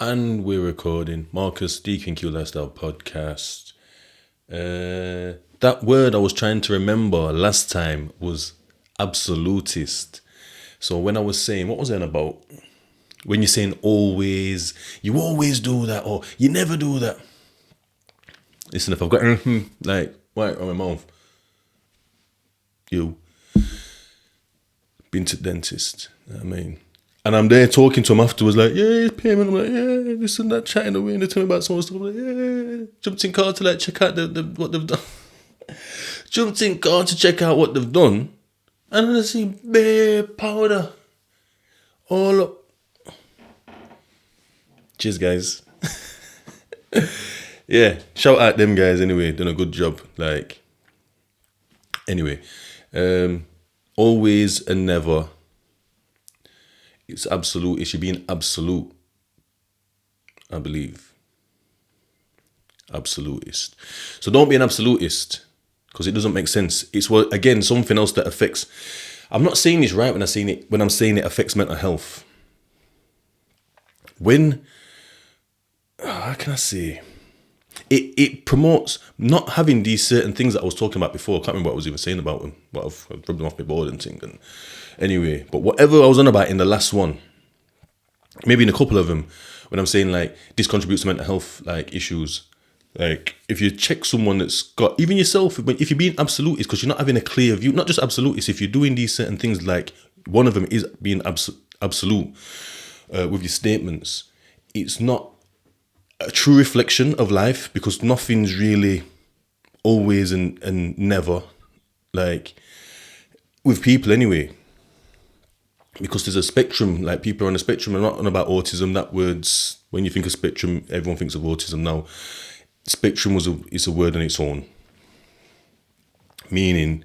And we're recording. Marcus, DQ Lifestyle Podcast. That word I was trying to remember last time was absolutist. So when I was saying, what was it about? When you're saying always, you always do that, or you never do that. Listen, if I've got anything like right on my mouth, been to the dentist. You know what I mean? And I'm there talking to him afterwards, like, yeah, payment. I'm like, yeah, this and that, chatting away, and they tell me about some stuff. I'm like, yeah, jumped in car to like check out what they've done. Jumped in car to check out what they've done, and then I see bare powder all up. Cheers, guys. Yeah, shout out them guys anyway, done a good job. Like, anyway, always and never. It's absolute. It should be an absolute, I believe. Absolutist. So don't be an absolutist, because it doesn't make sense. It's again something else that affects. I'm not saying this right when I'm saying it affects mental health. How can I say? It promotes not having these certain things that I was talking about before. I can't remember what I was even saying about them, but I've rubbed them off my board and things. And anyway, but whatever I was on about in the last one, maybe in a couple of them, when I'm saying like this contributes to mental health like issues, like if you check someone that's got, even yourself, if you're being absolutist because you're not having a clear view, not just absolutist, if you're doing these certain things, like one of them is being absolute with your statements, it's not a true reflection of life, because nothing's really always and never, like with people anyway, because there's a spectrum. Like people are on a spectrum. I'm not on about autism. That word's, when you think of spectrum, everyone thinks of autism now. Spectrum is a word on its own, meaning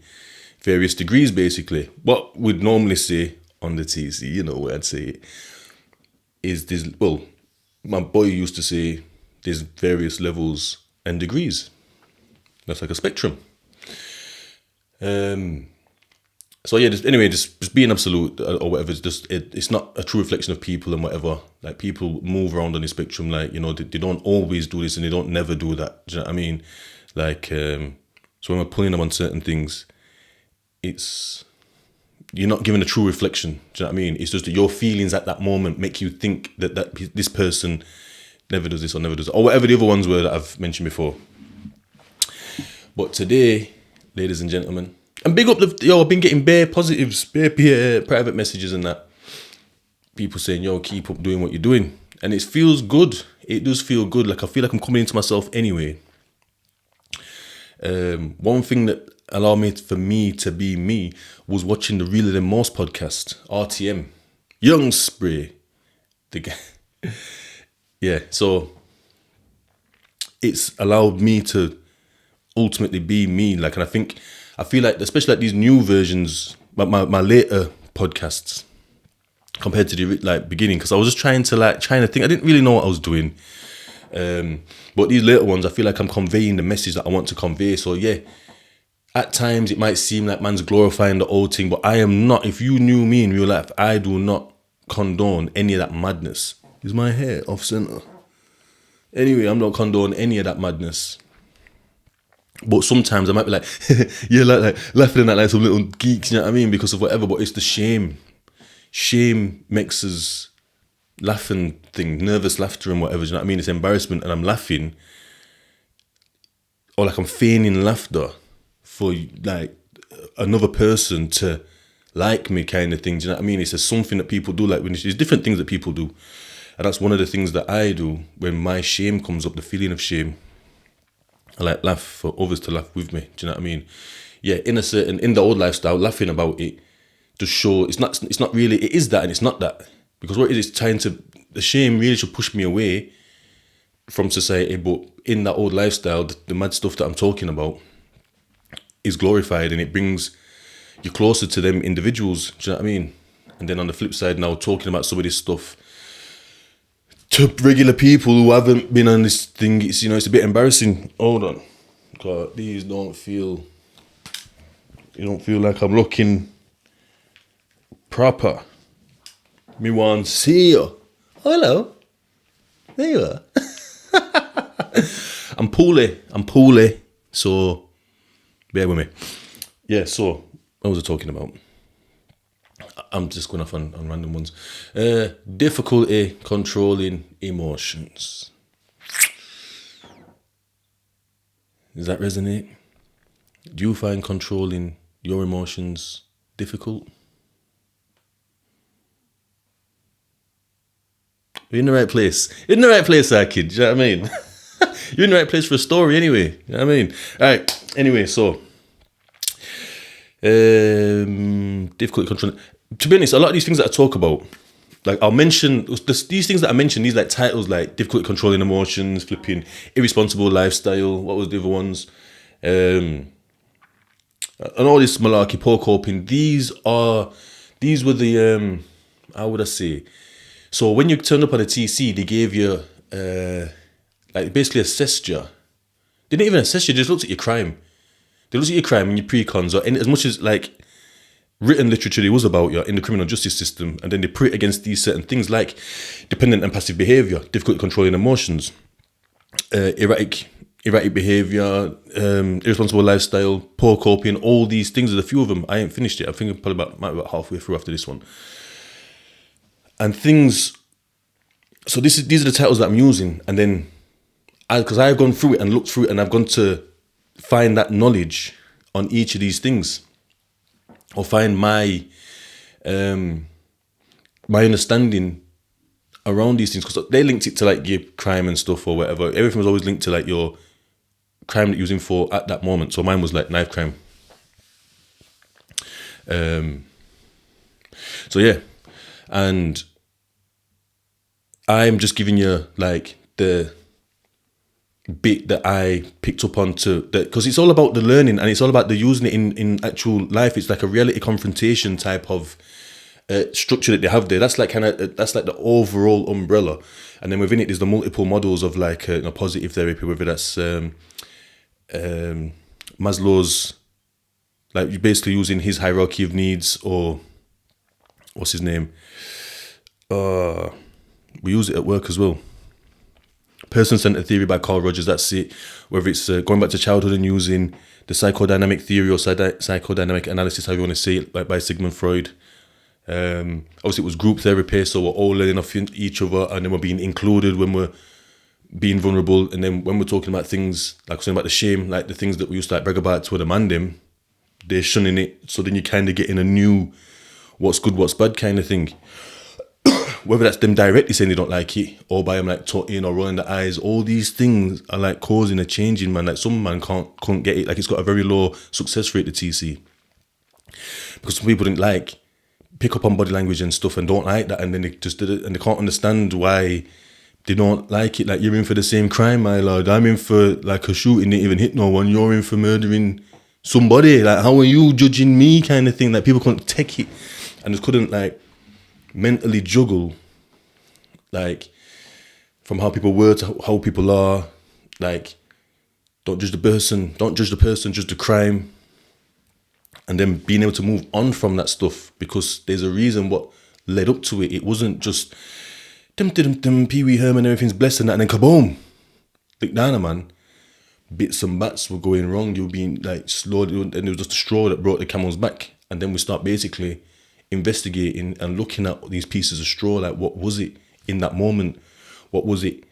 various degrees basically. What we'd normally say on the TC, you know what I'd say, is this, well, my boy used to say there's various levels and degrees. That's like a spectrum. So yeah, just being absolute or whatever. It's not a true reflection of people and whatever. Like people move around on the spectrum. Like, you know, they don't always do this and they don't never do that. Do you know what I mean? Like, so when we're pulling them on certain things, you're not giving a true reflection. Do you know what I mean? It's just that your feelings at that moment make you think that this person never does this or never does that, or whatever the other ones were that I've mentioned before. But today, ladies and gentlemen, and big up I've been getting bare positives, bare private messages and that. People saying, yo, keep up doing what you're doing. And it feels good. It does feel good. Like I feel like I'm coming into myself anyway. One thing that allowed for me to be me was watching the Realer Than Most podcast, RTM. Young Spray. The guy. Yeah, so it's allowed me to ultimately be me. Like, and I feel like, especially like these new versions, my later podcasts compared to the like beginning, because I was just trying to think. I didn't really know what I was doing. But these later ones, I feel like I'm conveying the message that I want to convey. So yeah, at times it might seem like man's glorifying the old thing, but I am not. If you knew me in real life, I do not condone any of that madness. Is my hair off center? Anyway, I'm not condoning any of that madness. But sometimes I might be like, yeah, like laughing at like some little geeks, you know what I mean? Because of whatever, but it's the shame. Shame makes us laughing thing, nervous laughter and whatever, you know what I mean? It's embarrassment and I'm laughing, or like I'm feigning laughter for like another person to like me, kind of thing. Do you know what I mean? It's just something that people do. Like when there's different things that people do, and that's one of the things that I do when my shame comes up, the feeling of shame. I like laugh for others to laugh with me. Do you know what I mean? Yeah, in the old lifestyle, laughing about it to show it's not really, it is that and it's not that. Because what it is trying to, the shame really should push me away from society, but in that old lifestyle, the mad stuff that I'm talking about is glorified and it brings you closer to them individuals. Do you know what I mean? And then on the flip side now, talking about some of this stuff to regular people who haven't been on this thing, it's, you know, it's a bit embarrassing. Hold on. God, these don't feel like I'm looking proper. Me want to see you. Hello. There you are. I'm poorly. So, bear with me. Yeah, so, what was I talking about? I'm just going off on random ones. Difficulty controlling emotions. Does that resonate? Do you find controlling your emotions difficult? You're in the right place. You're in the right place, kid. Do you know what I mean? You're in the right place for a story anyway. You know what I mean? Alright, anyway, so difficult control. To be honest, a lot of these things that I talk about, like I'll mention these things that I mentioned, these like titles like difficult controlling emotions, flipping irresponsible lifestyle, what was the other ones? And all this malarkey, poor coping, these were the how would I say? So when you turned up on a TC, they gave you like basically assessed you. They didn't even assess you, they just looked at your crime. They looked at your crime and your pre-cons, or as much as like written literature there was about you in the criminal justice system, and then they put it against these certain things like dependent and passive behaviour, difficult controlling emotions, erratic behaviour, irresponsible lifestyle, poor coping, all these things. There's a few of them. I ain't finished yet. I think I'm probably about halfway through after this one. And things, so these are the titles that I'm using, and then because I've gone through it and looked through it, and I've gone to find that knowledge on each of these things, or find my understanding around these things, because they linked it to like your crime and stuff or whatever. Everything was always linked to like your crime that you're using for at that moment. So mine was like knife crime. So yeah, and I'm just giving you like the bit that I picked up onto that, because it's all about the learning and it's all about the using it in actual life. It's like a reality confrontation type of structure that they have there. That's like that's like the overall umbrella, and then within it there's the multiple models of like positive therapy, whether that's Maslow's, like you're basically using his hierarchy of needs, or what's his name? We use it at work as well. Person-centered theory by Carl Rogers, that's it. Whether it's going back to childhood and using the psychodynamic theory or psychodynamic analysis, how you want to say it, by Sigmund Freud. Obviously it was group therapy, so we're all learning off each other, and then we're being included when we're being vulnerable. And then when we're talking about things, like we're saying about the shame, like the things that we used to like brag about to demand them, they're shunning it, so then you kind of get in a new what's good, what's bad kind of thing. Whether that's them directly saying they don't like it, or by them like tutting or rolling the eyes, all these things are like causing a change in man. Like some man can't get it. Like it's got a very low success rate, the TC, because some people didn't like pick up on body language and stuff and don't like that, and then they just did it and they can't understand why they don't like it. Like, you're in for the same crime, my lord. I'm in for like a shooting, didn't even hit no one. You're in for murdering somebody. Like, how are you judging me, kind of thing? Like, people couldn't take it and just couldn't like mentally juggle, like, from how people were to how people are. Like, don't judge the person, judge the crime. And then being able to move on from that stuff, because there's a reason what led up to it. It wasn't just Pee Wee Herman, everything's blessed and that, and then kaboom. Like, Dana, man, bits and bats were going wrong. You were being like slowed, and it was just a straw that brought the camel's back. And then we start basically investigating and looking at these pieces of straw, like, what was it in that moment? What was it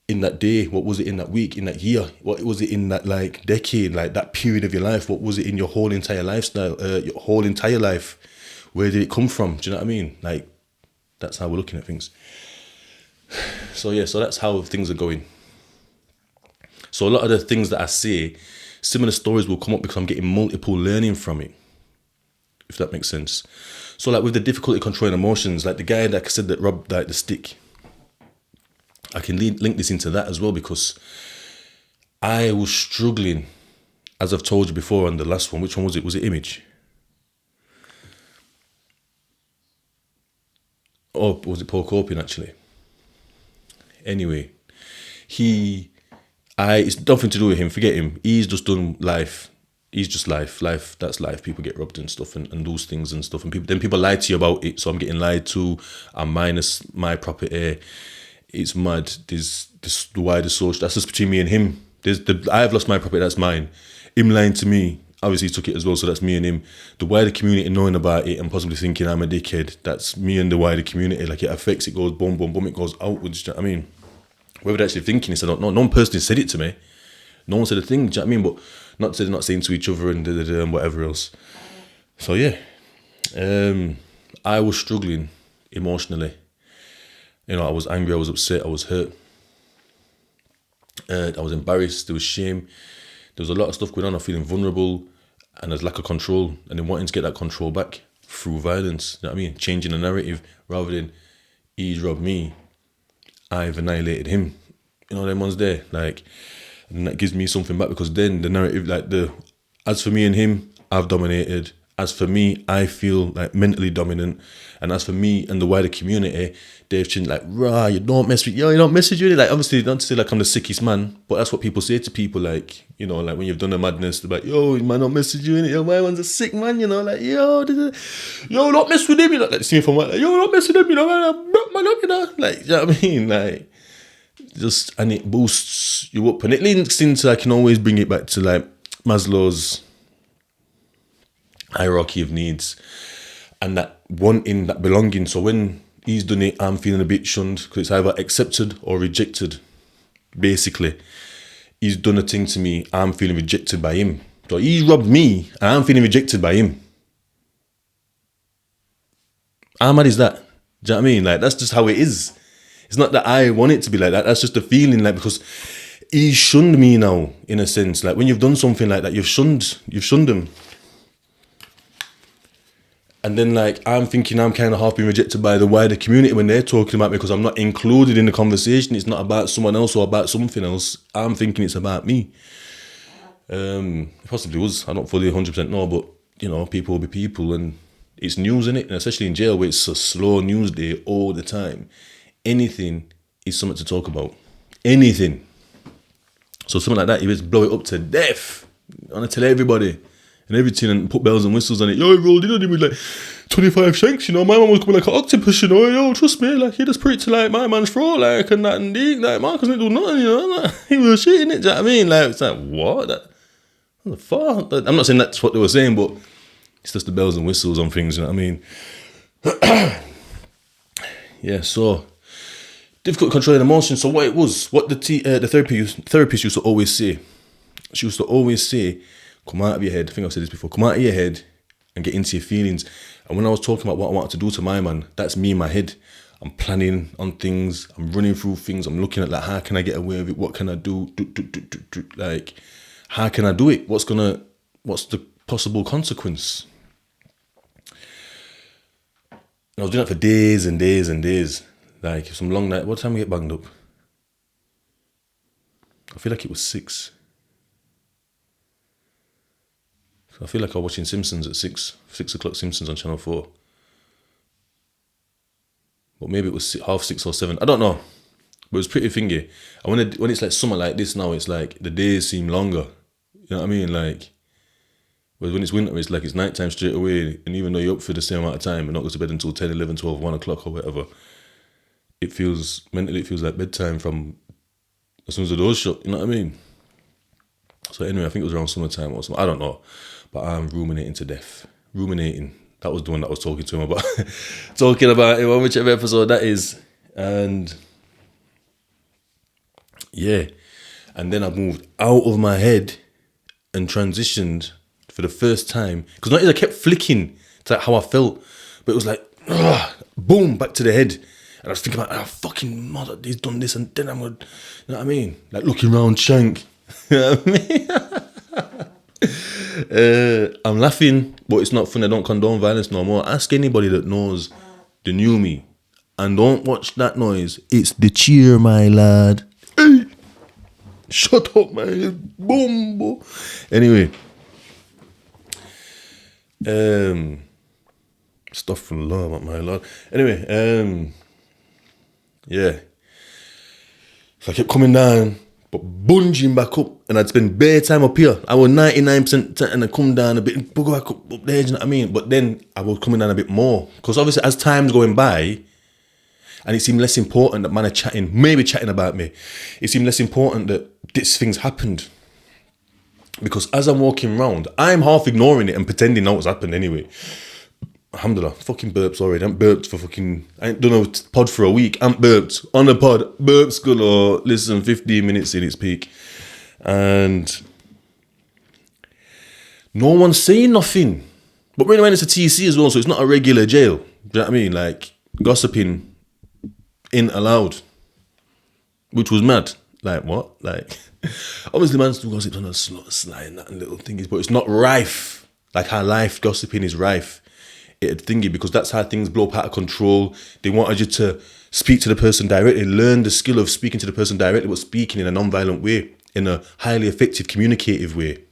in that day? What was it in that week, in that year? What was it in that like decade, like that period of your life? What was it in your whole entire lifestyle, your whole entire life? Where did it come from? Do you know what I mean? Like, that's how we're looking at things. So yeah, so that's how things are going. So a lot of the things that I say, similar stories will come up because I'm getting multiple learning from it, if that makes sense. So like with the difficulty controlling emotions, like the guy that I said that robbed like the stick, I can link this into that as well, because I was struggling, as I've told you before on the last one. Which one was it? Was it Image? Or was it Paul Copian, actually? Anyway, it's nothing to do with him. Forget him. He's just done life. He's just life. Life, that's life. People get robbed and stuff and those things and stuff. And people lie to you about it. So I'm getting lied to. I'm minus my property. it's mad. There's this the wider social. That's just between me and him. I've lost my property. That's mine. Him lying to me. Obviously, he took it as well. So that's me and him. The wider community knowing about it and possibly thinking I'm a dickhead. That's me and the wider community. Like it affects. It goes boom, boom, boom. It goes outwards. Do you know what I mean? Whether they're actually thinking this, I don't know. No one personally said it to me. No one said a thing. Do you know what I mean? But not saying to each other and whatever else. So yeah, I was struggling emotionally. You know, I was angry, I was upset, I was hurt. I was embarrassed, there was shame. There was a lot of stuff going on. I'm feeling vulnerable and there's lack of control. And then wanting to get that control back through violence. You know what I mean? Changing the narrative rather than he's robbed me, I've annihilated him. You know, them ones there. Like, and that gives me something back because then the narrative, as for me and him, I've dominated. As for me, I feel like mentally dominant. And as for me and the wider community, they've changed like, rah, you don't mess with you. Like, obviously, not to say like I'm the sickest man, but that's what people say to people. Like, you know, like when you've done a madness, they're like, yo, man, not mess with you, innit? Yo, my one's a sick man, you know, like, yo, don't mess with him, you know, like, see me from like, yo, don't mess with him, you know, man, I broke man up, you know, like, you know what I mean? Like, just, and it boosts you up, and it links into, I can always bring it back to like Maslow's hierarchy of needs and that wanting, that belonging. So when he's done it, I'm feeling a bit shunned because it's either accepted or rejected. Basically, he's done a thing to me, I'm feeling rejected by him. So he's robbed me and I'm feeling rejected by him. How mad is that? Do you know what I mean? Like, that's just how it is. It's not that I want it to be like that. That's just the feeling, like, because he shunned me now, in a sense. Like, when you've done something like that, you've shunned him. And then, like, I'm thinking I'm kind of half being rejected by the wider community when they're talking about me because I'm not included in the conversation. It's not about someone else or about something else. I'm thinking it's about me. It possibly was. I don't fully 100% know, but, you know, people will be people and it's news, innit? And especially in jail where it's a slow news day all the time. Anything is something to talk about. Anything. So something like that, you just blow it up to death. I want to tell everybody. And everything and put bells and whistles on it. Yo, he rolled in on him with like 25 shanks, you know. My man was coming like an octopus, you know. Yo, trust me, like he just put it to like my man's throat, like, and that and the, like Marcus didn't do nothing, you know. Like, he was shitting it, do you know what I mean? Like, it's like, what? What the fuck? I'm not saying that's what they were saying, but it's just the bells and whistles on things, you know what I mean? Yeah, so difficult controlling emotions. So what it was, what the therapist used to always say, she used to always say, come out of your head. I think I've said this before. Come out of your head and get into your feelings. And when I was talking about what I wanted to do to my man, that's me in my head. I'm planning on things. I'm running through things. I'm looking at like, how can I get away with it? What can I do? Like, how can I do it? What's the possible consequence? And I was doing that for days and days and days. Like some long night. What time we get banged up? I feel like it was 6. I feel like I was watching Simpsons at 6 o'clock Simpsons on Channel 4. But maybe it was 6:30 or 7. I don't know. But it was pretty thingy. And when it's like summer like this now, it's like the days seem longer. You know what I mean? Like, whereas when it's winter, it's like it's nighttime straight away. And even though you're up for the same amount of time and not go to bed until 10, 11, 12, 1 o'clock or whatever, mentally it feels like bedtime from as soon as the doors shut. You know what I mean? So anyway, I think it was around summertime or something. I don't know. But I'm ruminating to death. Ruminating. That was the one that I was talking to him about. Talking about him on whichever episode that is. And yeah. And then I moved out of my head and transitioned for the first time. Because not I kept flicking to how I felt. But it was like, boom, back to the head. And I was thinking about, fucking mother, he's done this and then I'm going to, you know what I mean? Like looking round shank. You know what I mean? I'm laughing, but it's not fun. I don't condone violence no more. Ask anybody that knows the new me and don't watch that noise. It's the cheer, my lad. Hey, shut up, man. Boom, boom. Anyway, stuff from the law, my lord. Anyway, yeah. So I kept coming down, but bunging back up, and I'd spend bare time up here. I was 99% and I come down a bit, go back up there, you know what I mean? But then I was coming down a bit more. Because obviously as time's going by, And it seemed less important that man are chatting, maybe chatting about me. It seemed less important that this thing's happened. Because as I'm walking around, I'm half ignoring it and pretending that what's happened anyway. Alhamdulillah, fucking burps already. I ain't burped for I ain't done a pod for a week. I ain't burped on the pod. Burps galore. Listen, 15 minutes in its peak. And no one's saying nothing. But when it's a TC as well, so it's not a regular jail. Do you know what I mean? Like, gossiping ain't allowed. Which was mad. Like, what? Like, obviously man still gossips on a slide and that and little thingies, but it's not rife. Like how life gossiping is rife. It'd thingy, because that's how things blow up out of control. They wanted you to speak to the person directly, learn the skill of speaking to the person directly, but speaking in a non-violent way, in a highly effective, communicative way.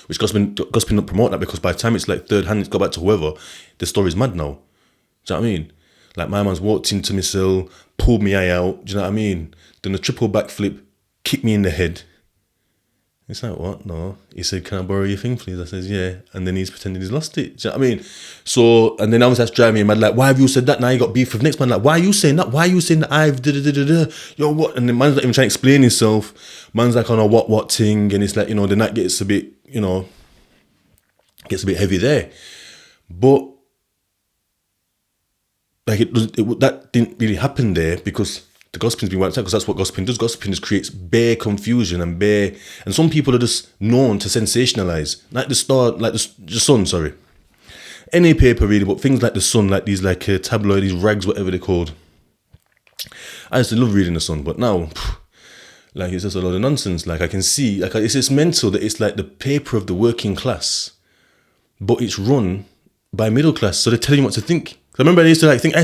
Which gossiping don't promote that, because by the time it's like third hand, it's got back to whoever, the story's mad now. Do you know what I mean? Like my man's walked into my cell, pulled me eye out, do you know what I mean? Done a triple backflip, kicked me in the head. It's like, what? No. He said, can I borrow your thing, please? I says, yeah. And then he's pretending he's lost it. Do you know what I mean? So, and then obviously that's driving me mad. Like, why have you said that? Now you got beef with next man. Like, why are you saying that? Why are you saying that I've da-da-da-da-da? Yo, what? And the man's not even trying to explain himself. Man's like on a what thing. And it's like, then that gets a bit, gets a bit heavy there. But, like, that didn't really happen there, because the gossiping's been wiped out, because that's what gossiping does. Gossiping just creates bare confusion and some people are just known to sensationalize. Like the Sun, sorry. Any paper really, but things like the Sun, like these tabloid, these rags, whatever they're called. I used to love reading the Sun, but now, like, it's just a lot of nonsense. Like, I can see, like, it's just mental that it's like the paper of the working class, but it's run by middle class, so they're telling you what to think. I remember I used to think,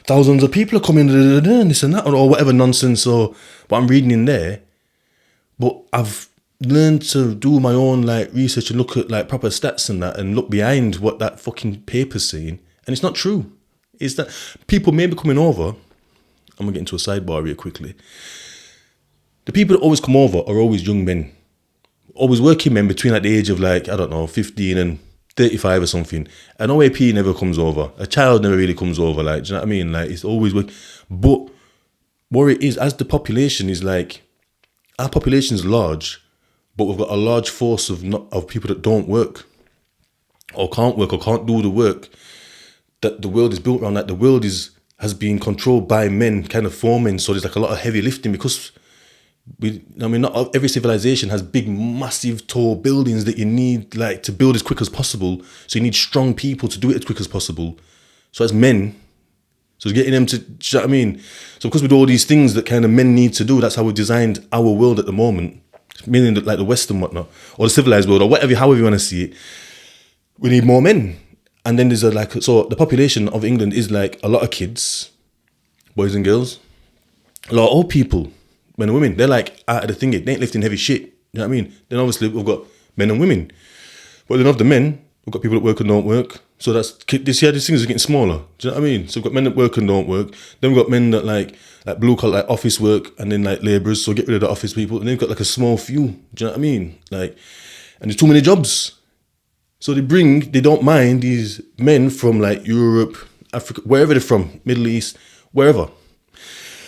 thousands of people are coming, and this and that, or whatever nonsense, or what I'm reading in there. But I've learned to do my own research and look at proper stats and that, and look behind what that fucking paper's saying, and it's not true. It's that people may be coming over. I'm gonna get into a sidebar here quickly. The people that always come over are always young men, always working men between the age of 15 and 35 or something. An OAP never comes over. A child never really comes over. Do you know what I mean? It's always work. But what it is, as the population is our population is large, but we've got a large force of people that don't work or can't do the work that the world is built around. The world has been controlled by men, kind of foremen. So there's a lot of heavy lifting, because not every civilization has big, massive, tall buildings that you need to build as quick as possible. So you need strong people to do it as quick as possible. So as men, so getting them to, do you know what I mean? So because we do all these things that kind of men need to do, that's how we've designed our world at the moment, meaning the West and whatnot, or the civilized world, or whatever, however you want to see it. We need more men. And then there's so the population of England is a lot of kids, boys and girls, a lot of old people. Men and women, they're out of the thing. They ain't lifting heavy shit. You know what I mean? Then obviously we've got men and women. But then of the men, we've got people that work and don't work. So these things are getting smaller. Do you know what I mean? So we've got men that work and don't work. Then we've got men that like blue collar, office work, and then labourers. So get rid of the office people. And then we've got a small few. Do you know what I mean? And there's too many jobs. So they don't mind these men from Europe, Africa, wherever they're from, Middle East, wherever.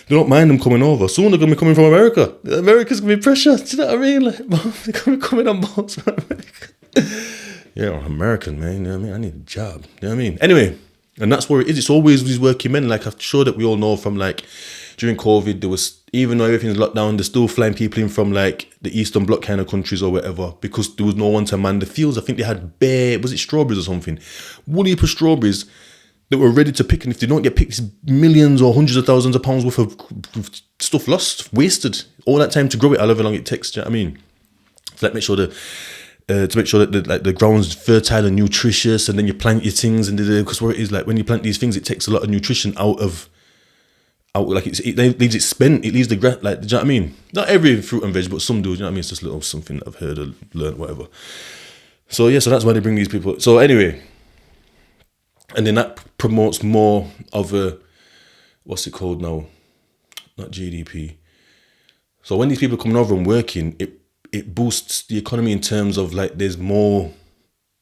They don't mind them coming over. Soon they're going to be coming from America. America's going to be pressure. Do you know what I mean? They're going to be coming on boats from America. Yeah, I'm American, man. You know what I mean? I need a job. You know what I mean? Anyway, and that's where it is. It's always these working men. I'm sure that we all know from during COVID, there was, even though everything's locked down, they're still flying people in from the Eastern Bloc kind of countries or whatever, because there was no one to man the fields. I think they had was it strawberries or something? One heap of strawberries that were ready to pick, and if they don't get picked, it's millions or hundreds of thousands of pounds worth of stuff lost, wasted. All that time to grow it, however long it takes. Do you know what I mean? So make sure that the ground's fertile and nutritious, and then you plant your things, and because where it is when you plant these things, it takes a lot of nutrition out it leaves it spent. It leaves the grass. Do you know what I mean? Not every fruit and veg, but some do. Do you know what I mean? It's just a little something that I've heard or learned, whatever. So yeah, so that's why they bring these people. So anyway. And then that promotes more of a, what's it called now? Not GDP. So when these people are coming over and working, it boosts the economy in terms of there's more,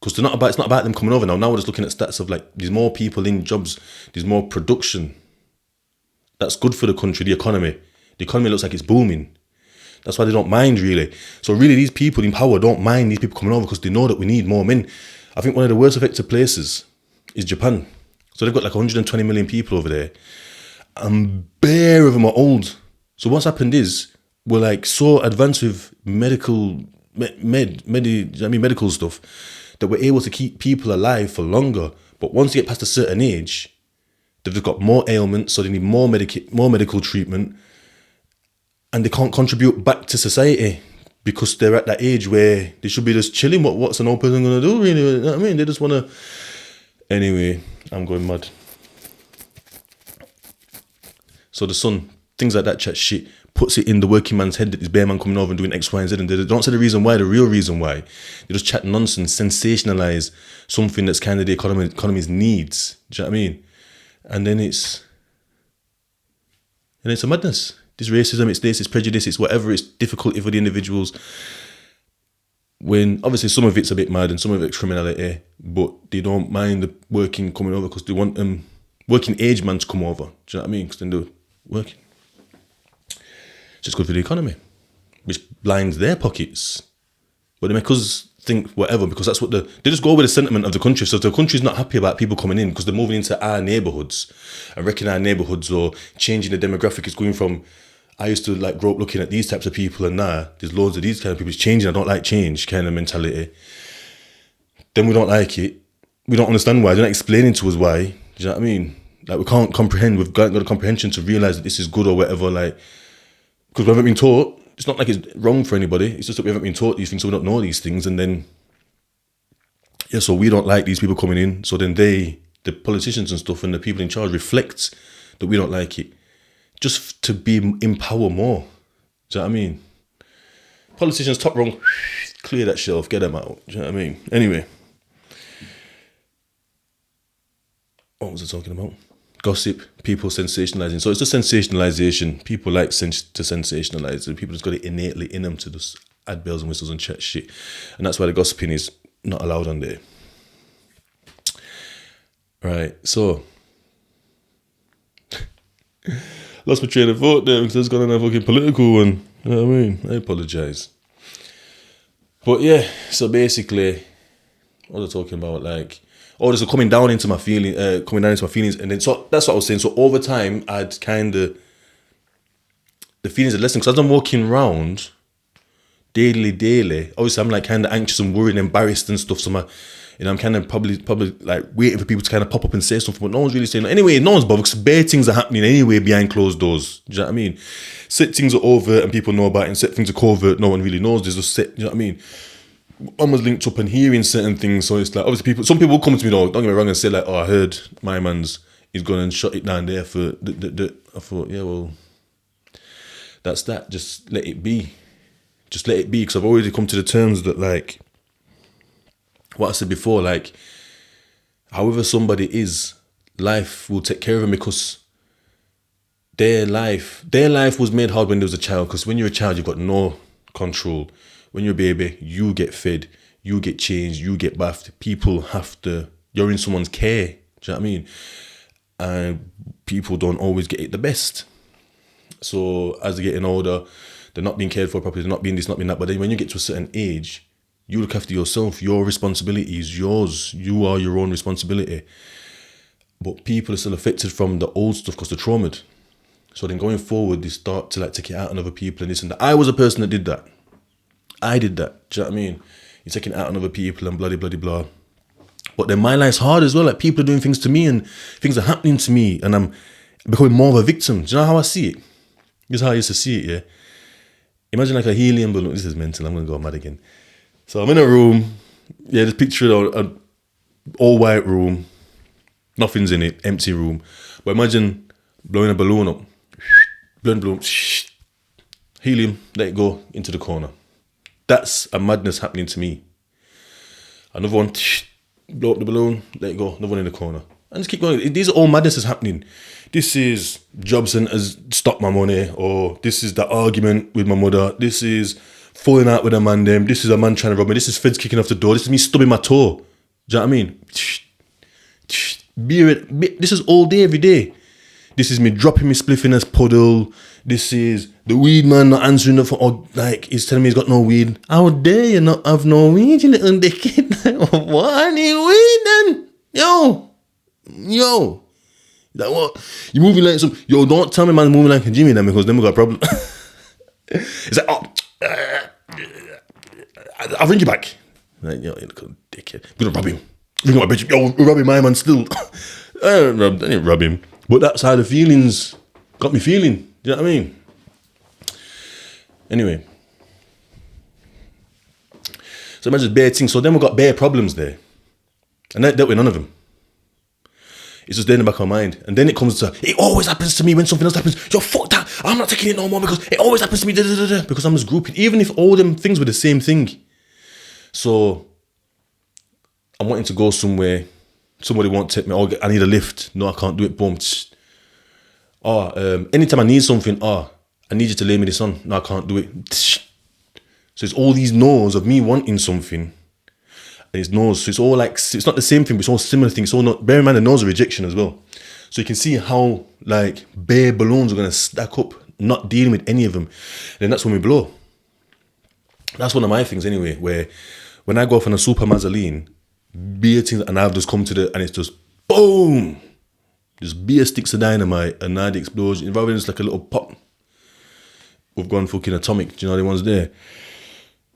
because it's not about them coming over now. Now we're just looking at stats of there's more people in jobs, there's more production. That's good for the country, the economy. The economy looks like it's booming. That's why they don't mind, really. So really, these people in power don't mind these people coming over because they know that we need more men. I think one of the worst affected places is Japan. So they've got like 120 million people over there. And bare of them are old. So what's happened is we're like so advanced with medical stuff that we're able to keep people alive for longer. But once you get past a certain age, they've just got more ailments, so they need more medical treatment, and they can't contribute back to society because they're at that age where they should be just chilling. What's an old person going to do, really? You know what I mean? They just want to... Anyway, I'm going mad. So the sun, things like that chat shit, puts it in the working man's head that this bare man coming over and doing X, Y, and Z, and they don't say the reason why, the real reason why. They just chat nonsense, sensationalise something that's kind of the economy's needs. Do you know what I mean? And then it's a madness. This racism, it's this, it's prejudice, it's whatever, it's difficulty for the individuals. When obviously some of it's a bit mad and some of it's criminality, but they don't mind the working coming over because they want working age man to come over. Do you know what I mean? Because then they're working. It's just good for the economy, which blinds their pockets. But they make us think whatever because that's what they just go with the sentiment of the country. So if the country's not happy about people coming in because they're moving into our neighbourhoods and wrecking our neighbourhoods or changing the demographic, it's going from, I used to like grow up looking at these types of people and now there's loads of these kind of people. It's changing, I don't like change kind of mentality. Then we don't like it. We don't understand why. They're not explaining to us why. Do you know what I mean? Like we can't comprehend. We've got a comprehension to realise that this is good or whatever. Like, because we haven't been taught. It's not like it's wrong for anybody. It's just that we haven't been taught these things, so we don't know these things. And then, yeah, so we don't like these people coming in. So then the politicians and stuff and the people in charge reflect that we don't like it. Just to be in power more. Do you know what I mean? Politicians, top wrong, clear that shit off, get them out. Do you know what I mean? Anyway. What was I talking about? Gossip, people sensationalizing. So it's just sensationalization. People like to sensationalize. And people just got it innately in them to just add bells and whistles and chat shit. And that's why the gossiping is not allowed on there. Right, so... lost my train of thought there because I was going on a fucking political one. You know what I mean? I apologise. But yeah, so basically, what was I talking about? Like... oh, this is coming down into my feelings, and then so that's what I was saying. So over time, I'd kind of the feelings had lessened because as I'm walking around daily. Obviously, I'm like kind of anxious and worried, and embarrassed and stuff. So I'm kind of probably like waiting for people to kind of pop up and say something, but no one's really saying. Anyway, no one's bothered because bare things are happening anyway behind closed doors. Do you know what I mean? Set things are overt and people know about it, and set things are covert, no one really knows. There's just set. You know what I mean? One was linked up and hearing certain things, so it's like obviously some people will come to me though, don't get me wrong, and say like, oh, I heard my man's is going and shut it down there for I thought, yeah, well, that's that. Just let it be. Just let it be, because I've already come to the terms that, like, what I said before, like, however somebody is, life will take care of them, because their life was made hard when they was a child, because when you're a child, you've got no control. When you're a baby, you get fed, you get changed, you get bathed. People you're in someone's care. Do you know what I mean? And people don't always get it the best. So as they're getting older, they're not being cared for properly, they're not being this, not being that. But then when you get to a certain age, you look after yourself. Your responsibility is yours. You are your own responsibility. But people are still affected from the old stuff because they're traumatized. So then going forward, they start to like take it out on other people and this and that. I was a person that did that. I did that. Do you know what I mean? You're taking it out on other people and bloody, bloody, blah. But then my life's hard as well. Like, people are doing things to me and things are happening to me, and I'm becoming more of a victim. Do you know how I see it? This is how I used to see it, yeah? Imagine like a helium balloon. This is mental. I'm going to go mad again. So I'm in a room. Yeah, just picture an all white room. Nothing's in it. Empty room. But imagine blowing a balloon up. Blowing balloon. Helium. Let it go into the corner. That's a madness happening to me. Another one, blow up the balloon, let it go. Another one in the corner. And just keep going. These are all madnesses happening. This is Jobson has stopped my money, or this is the argument with my mother. This is falling out with a man them. This is a man trying to rob me. This is feds kicking off the door. This is me stubbing my toe. Do you know what I mean? This is all day, every day. This is me dropping me spliff in a puddle. This is the weed man not answering the phone. Or like he's telling me he's got no weed. How dare you not have no weed, you little dickhead? What I need weed then? Yo. Like what? You moving like some? Yo, don't tell me man's moving like a Jimmy then, because then we got a problem. It's like, I'll ring you back. Like, yo, you little dickhead. I'm gonna rob him. Ring my bitch. Yo, we're robbing my man still. I didn't rob him. But that's how the feelings got me feeling. Do you know what I mean? Anyway. So imagine bare things. So then we got bare problems there. And that dealt with none of them. It's just there in the back of my mind. And then it comes to, it always happens to me when something else happens. Yo, fuck that. I'm not taking it no more because it always happens to me. Because I'm just grouping. Even if all them things were the same thing. So I'm wanting to go somewhere. Somebody won't take me. Oh, I need a lift. No, I can't do it. Boom. Anytime I need something, I need you to lay me this on. No, I can't do it. So it's all these no's of me wanting something. And it's no's. So it's all like, it's not the same thing, but it's all similar things. It's all not, bear in mind the no's are rejection as well. So you can see how like bare balloons are going to stack up, not dealing with any of them. And then that's when we blow. That's one of my things anyway, where when I go off on a super mazzoline, beer things, and I've just come to and it's just boom. Just beer sticks of dynamite and now the explosion. Rather than just like a little pop, we've gone fucking atomic. Do you know the ones there?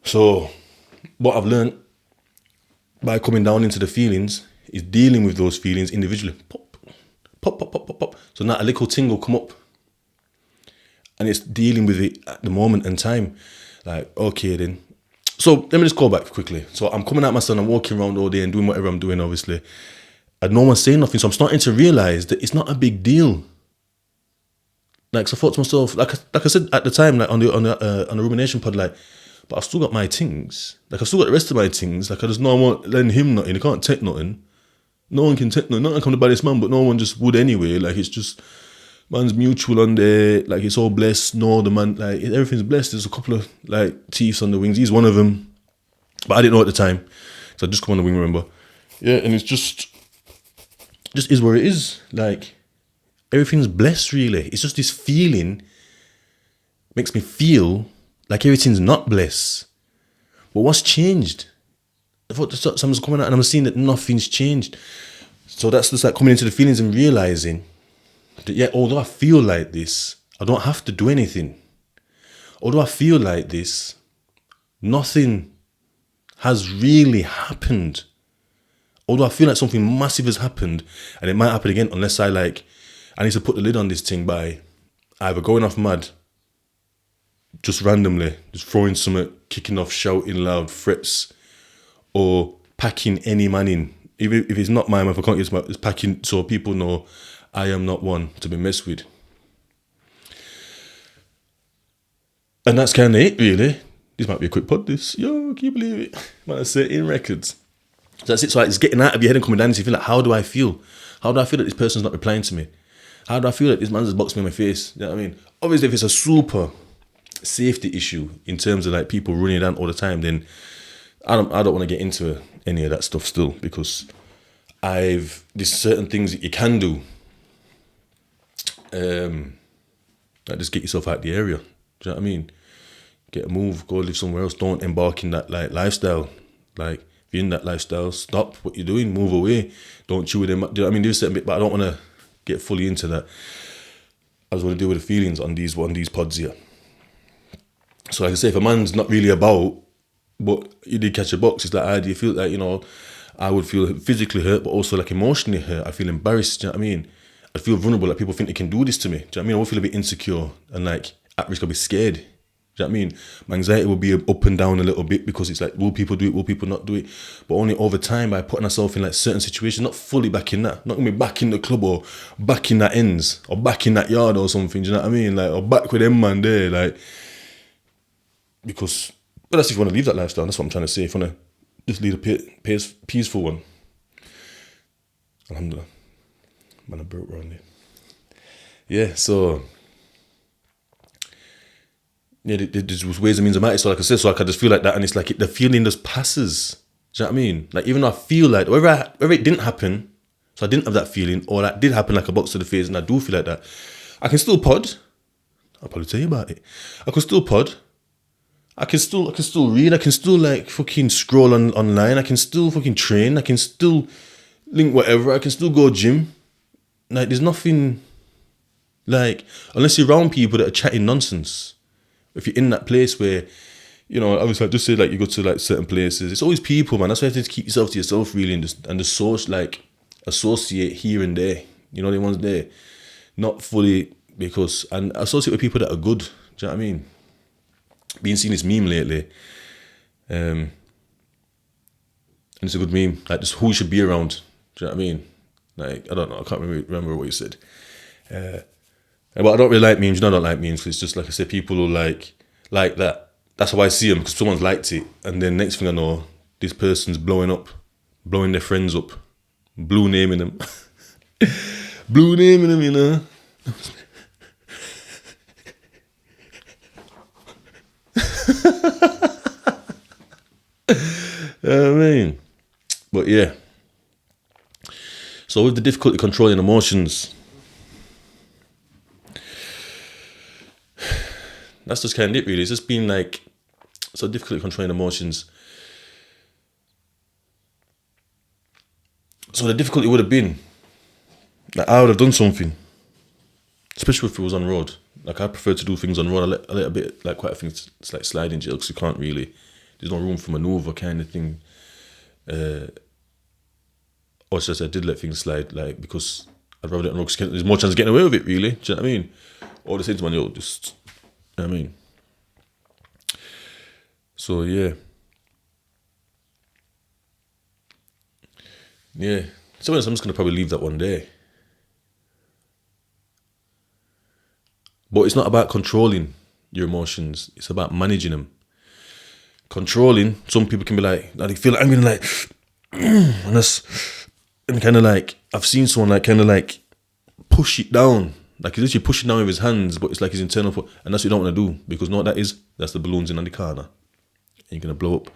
So what I've learned by coming down into the feelings is dealing with those feelings individually. Pop, pop, pop, pop, pop, pop. So now a little thing will come up and it's dealing with it at the moment in time. Like, okay then. So let me just go back quickly. So I'm coming out my son, I'm walking around all day and doing whatever I'm doing, obviously. And no one's saying nothing. So I'm starting to realize that it's not a big deal. Like, so I thought to myself, like I said at the time, like on the rumination pod, like, but I've still got my things. Like, I've still got the rest of my things. Like, I just know I won't lend him nothing. He can't take nothing. No one can take nothing. Not like I'm the baddest man, but no one just would anyway. Like, it's just, man's mutual on there. Like, it's all blessed. No, the man, like, everything's blessed. There's a couple of, like, teeth on the wings. He's one of them. But I didn't know at the time. So I just come on the wing, remember? Yeah, and it's just is where it is. Like, everything's blessed, really. It's just this feeling makes me feel like everything's not blessed. But what's changed? I thought someone's coming out and I'm seeing that nothing's changed. So that's just like coming into the feelings and realizing that, yeah, although I feel like this, I don't have to do anything. Although I feel like this, nothing has really happened. Although I feel like something massive has happened, and it might happen again unless I need to put the lid on this thing by either going off mad, just randomly, just throwing something, kicking off, shouting loud, threats, or packing any man in. Even if it's not my man, if I can't use my, it's packing so people know I am not one to be messed with. And that's kind of it, really. This might be a quick pod, this. Yo, can you believe it? Might have said in records. So that's it. So it's getting out of your head and coming down into you. Feel like, how do I feel? How do I feel that this person's not replying to me? How do I feel that this man's just boxed me in my face? You know what I mean? Obviously, if it's a super safety issue in terms of like people running down all the time, then I don't want to get into any of that stuff still, because there's certain things that you can do. Like just get yourself out the area. Do you know what I mean? Get a move, go live somewhere else. Don't embark in that like lifestyle. Like, if you're in that lifestyle, stop what you're doing, move away. Don't chew with them. Do you know what I mean? Do a certain bit, but I don't want to get fully into that. I just want to deal with the feelings on these pods here. So like I say, if a man's not really about, but you did catch a box, it's like, how do you feel? Like, you know, I would feel physically hurt, but also like emotionally hurt. I feel embarrassed. Do you know what I mean? I feel vulnerable. Like, people think they can do this to me. Do you know what I mean? I would feel a bit insecure and like at risk. I'll be scared. Do you know what I mean? My anxiety will be up and down a little bit, because it's like, will people do it? Will people not do it? But only over time, by putting myself in like certain situations, not fully back in that. Not gonna be back in the club or back in that ends or back in that yard or something. Do you know what I mean? Like, or back with them man there. Like, because, but that's if you want to leave that lifestyle. That's what I'm trying to say. If you want to just lead a peaceful one. Alhamdulillah. Man, I broke around there. Yeah, so yeah, there's ways and means about it. So like I said, so I can just feel like that, and it's like the feeling just passes. Do you know what I mean? Like, even though I feel like whether it didn't happen, So I didn't have that feeling, or that did happen like a box to the face, and I do feel like that. I can still pod. I'll probably tell you about it. I can still pod. I can still read. I can still like fucking scroll online. I can still fucking train. I can still link whatever. I can still go gym. Like there's nothing like, unless you're around people that are chatting nonsense. If you're in that place where, you know, obviously I just say like you go to like certain places, it's always people, man. That's why you have to keep yourself to yourself really, and the source like associate here and there. You know, the ones there, not fully because, and associate with people that are good. Do you know what I mean? Been seeing this meme lately, and it's a good meme. Like just who you should be around. Do you know what I mean? Like I don't know. I can't remember what you said. But I don't really like memes. You know, I don't like memes because it's just like I said, people who like that. That's how I see them because someone's liked it, and then next thing I know, this person's blowing up, blowing their friends up, blue naming them, blue naming them. You know. I mean, but yeah. So with the difficulty controlling emotions, that's just kind of it really. It's just been like, so difficult controlling emotions. So the difficulty would have been, like I would have done something, especially if it was on road. Like I prefer to do things on road. I let a bit, like quite a thing, it's like sliding jail because you can't really, there's no room for maneuver kind of thing. Or just I did let things slide, like because I'd rather let on road because there's more chance of getting away with it really. Do you know what I mean? Or the same to man, yo, just, you know what I mean? So yeah. Yeah. So I'm just gonna probably leave that one there. But it's not about controlling your emotions. It's about managing them. Controlling, some people can be like they feel angry and like, and that's, and kind of like, I've seen someone like kind of like push it down. Like he's literally pushing down with his hands, but it's like his internal, and that's what you don't want to do because know what that is? That's the balloons in on the corner. And you're gonna blow up.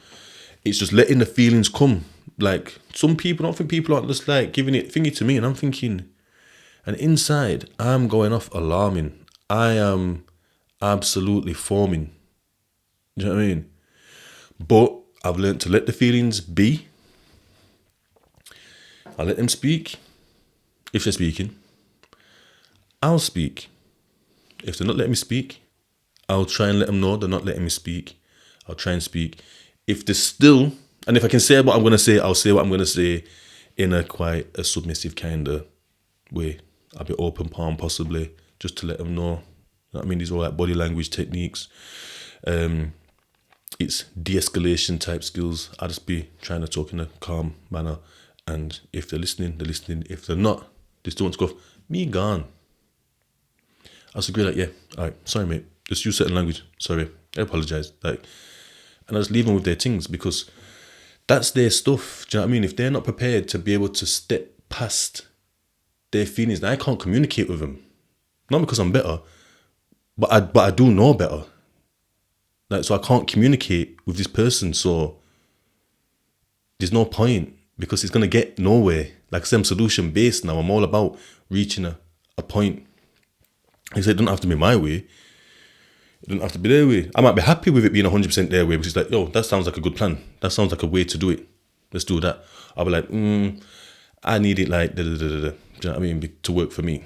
It's just letting the feelings come. Like some people, I don't think people aren't just like giving it thingy to me, and I'm thinking, and inside I'm going off alarming. I am absolutely foaming. Do you know what I mean? But I've learned to let the feelings be. I let them speak. If they're speaking, I'll speak. If they're not letting me speak, I'll try and let them know they're not letting me speak. I'll try and speak. If they're still, and if I can say what I'm going to say, I'll say what I'm going to say in a quite a submissive kind of way. I'll be open palm possibly, just to let them know. You know what I mean? These are all like body language techniques. It's de-escalation type skills. I'll just be trying to talk in a calm manner. And if they're listening, they're listening. If they're not, they still want to go off. Me gone. I was agree like, yeah, all right, sorry mate, just use certain language. Sorry, I apologize. Like, and I just leave them with their things because that's their stuff. Do you know what I mean? If they're not prepared to be able to step past their feelings, then I can't communicate with them. Not because I'm better, but I do know better. Like, so I can't communicate with this person. So there's no point because it's gonna get nowhere. Like I said, I'm solution based now. I'm all about reaching a point. Like I said, it doesn't have to be my way. It doesn't have to be their way. I might be happy with it being 100% their way because it's like, yo, that sounds like a good plan. That sounds like a way to do it. Let's do that. I'll be like, I need it like, da, da, da, da, da. Do you know what I mean? To work for me.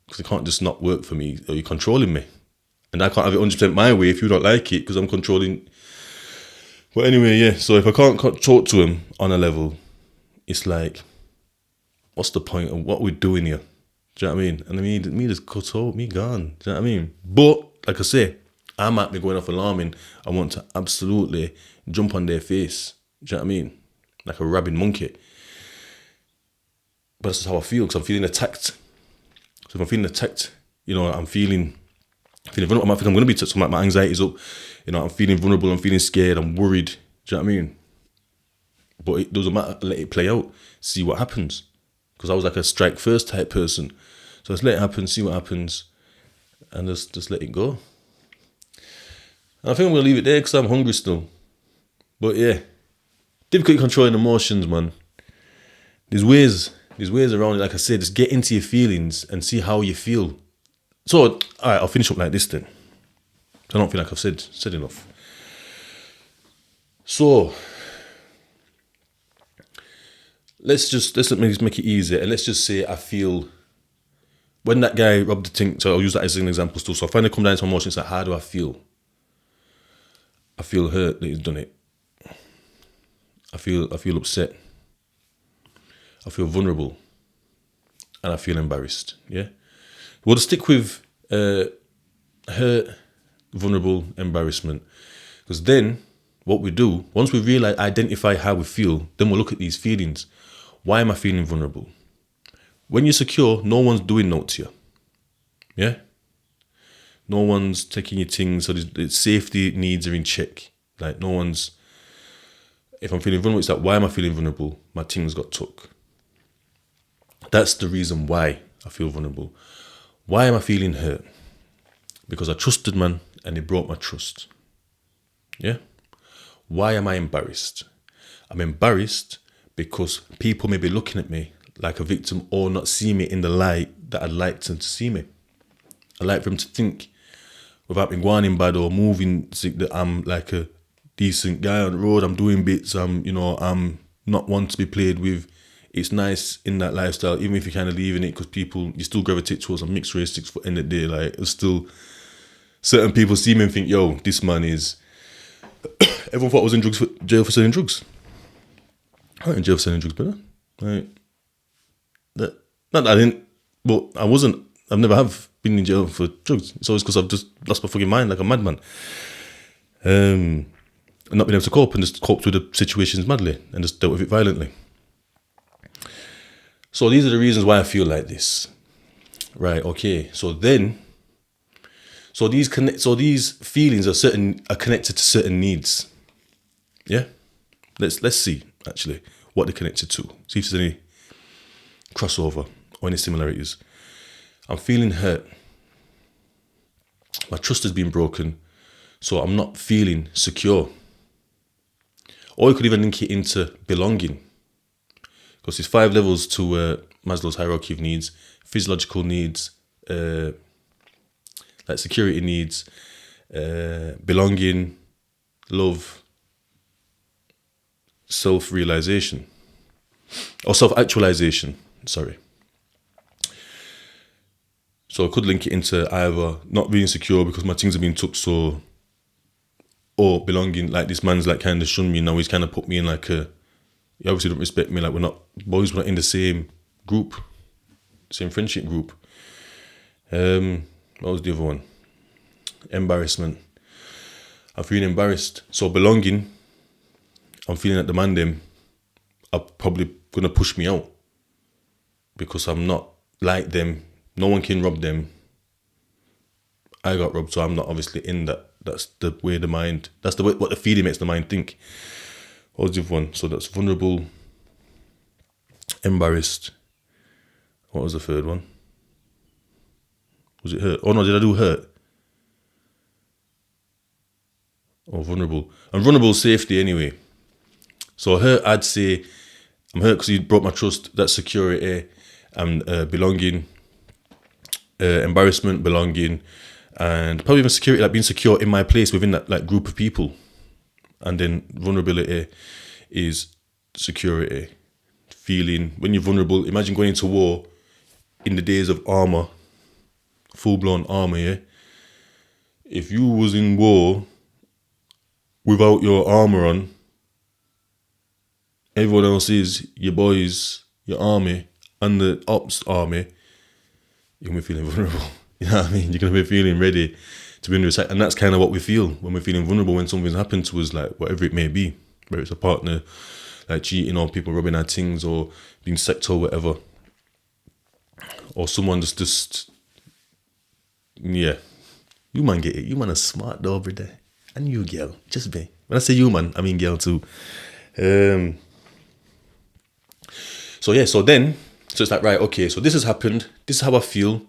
Because it can't just not work for me or you're controlling me. And I can't have it 100% my way if you don't like it because I'm controlling. But anyway, yeah. So if I can't talk to him on a level, it's like, what's the point of what we're doing here? Do you know what I mean? And I mean, me just cut out, me gone. Do you know what I mean? But, like I say, I might be going off alarming. I want to absolutely jump on their face. Do you know what I mean? Like a rabid monkey. But that's just how I feel, because I'm feeling attacked. So if I'm feeling attacked, you know, I'm feeling vulnerable. I might think I'm going to be attacked, so my anxiety's up. You know, I'm feeling vulnerable, I'm feeling scared, I'm worried. Do you know what I mean? But it doesn't matter, let it play out, see what happens. Because I was like a strike first type person. So just let it happen, see what happens, and just let it go. And I think I'm going to leave it there because I'm hungry still. But yeah, difficult controlling emotions, man. There's ways There's ways around it. Like I said, just get into your feelings and see how you feel. So, all right, I'll finish up like this then. I don't feel like I've said enough. So, let's make it easier, and let's just say I feel when that guy robbed the thing. So I'll use that as an example still. So I finally come down to emotions. Like, how do I feel? I feel hurt that he's done it. I feel upset. I feel vulnerable, and I feel embarrassed. Yeah, we'll just stick with hurt, vulnerable, embarrassment, because then what we do once we identify how we feel, then we'll look at these feelings. Why am I feeling vulnerable? When you're secure, no one's doing note to you. Yeah? No one's taking your things, so the safety needs are in check. Like, no one's... If I'm feeling vulnerable, it's like, why am I feeling vulnerable? My things got took. That's the reason why I feel vulnerable. Why am I feeling hurt? Because I trusted man, and they broke my trust. Yeah? Why am I embarrassed? I'm embarrassed because people may be looking at me like a victim or not see me in the light that I'd like them to see me. I'd like for them to think, without me going in bad or moving, think that I'm like a decent guy on the road. I'm doing bits. I'm not one to be played with. It's nice in that lifestyle, even if you're kind of leaving it, because you still gravitate towards a mixed race 6 foot in the day. Like, it's still certain people see me and think, yo, this man is. Everyone thought I was in jail for selling drugs. I wasn't in jail for selling drugs, brother. Like, not that I didn't, but I wasn't. I've never have been in jail for drugs. It's always because I've just lost my fucking mind like a madman. And not been able to cope, and just coped with the situations madly and just dealt with it violently. So these are the reasons why I feel like this. Right, okay. So these feelings are connected to certain needs. Yeah? Let's see actually what they're connected to. See if there's any crossover or any similarities. I'm feeling hurt. My trust has been broken, so I'm not feeling secure. Or you could even link it into belonging. Because there's 5 levels to Maslow's hierarchy of needs. Physiological needs, like security needs, belonging, love, self-realization. Or self-actualization, sorry. So I could link it into either not being secure because my things have been took, or belonging, like this man's like kind of shunned me, now he's kind of put me in like he obviously don't respect me, like we're not in the same group, same friendship group. What was the other one? Embarrassment. I'm feeling embarrassed. So belonging, I'm feeling that the man them are probably gonna push me out because I'm not like them. No one can rob them. I got robbed, so I'm not obviously in that. That's the way the mind. That's the way what the feeling makes the mind think. What was the other one? So that's vulnerable, embarrassed. What was the third one? Was it hurt? Oh no, did I do hurt? Or vulnerable? And vulnerable safety anyway. So hurt, I'd say I'm hurt because he broke my trust. That's security and belonging. Embarrassment, belonging, and probably even security, like being secure in my place within that like group of people. And then vulnerability is security. Feeling when you're vulnerable, imagine going into war in the days of armor, full-blown armor, yeah? If you was in war without your armor on, everyone else is your boys, your army, and the ops army, you're going to be feeling vulnerable. You know what I mean? You're going to be feeling ready to be under attack. And that's kind of what we feel when we're feeling vulnerable when something's happened to us, like whatever it may be, whether it's a partner, like cheating or people robbing our things or being sacked or whatever. Or someone just yeah. You man get it. You man are smart though, brother. And you girl, just be. When I say you man, I mean girl too. So it's like, right, okay, so this has happened. This is how I feel.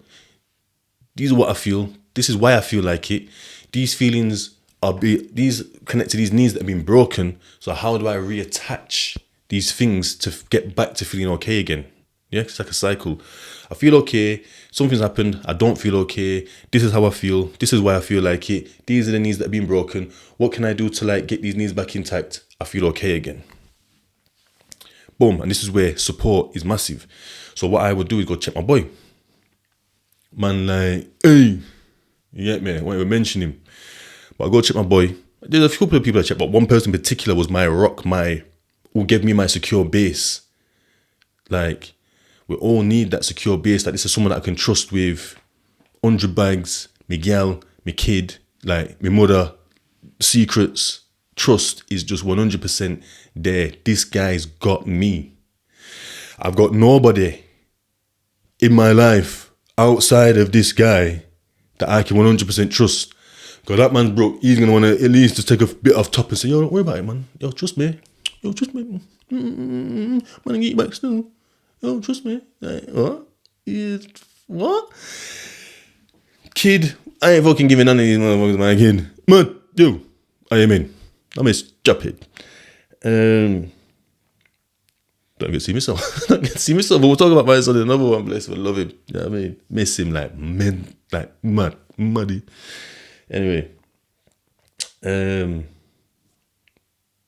These are what I feel. This is why I feel like it. These feelings these connect to these needs that have been broken. So how do I reattach these things to get back to feeling okay again? Yeah, it's like a cycle. I feel okay. Something's happened. I don't feel okay. This is how I feel. This is why I feel like it. These are the knees that have been broken. What can I do to like get these knees back intact? I feel okay again. Boom. And this is where support is massive. So what I would do is go check my boy. Man, like, hey, you get me? I won't even mention him. But I go check my boy. There's a couple of people I check, but one person in particular was my rock, who gave me my secure base. Like, we all need that secure base. Like, this is someone that I can trust with 100 bags, my gal, my kid, like, my mother, secrets. Trust is just 100% there. This guy's got me. I've got nobody in my life outside of this guy that I can 100% trust. Because that man's broke. He's going to want to at least just take a bit off top and say, yo, don't worry about it, man. Yo, trust me. Yo, trust me. Man, I get you back still. Yo, trust me. Like, what? What? Kid, I ain't fucking giving none of these motherfuckers my kid. Man, yo, I am in. I'm a stupid. Don't get to see myself. Don't get to see myself. But we'll talk about my son in another one. Bless him. I love him. You know what I mean? Miss him like muddy. Anyway.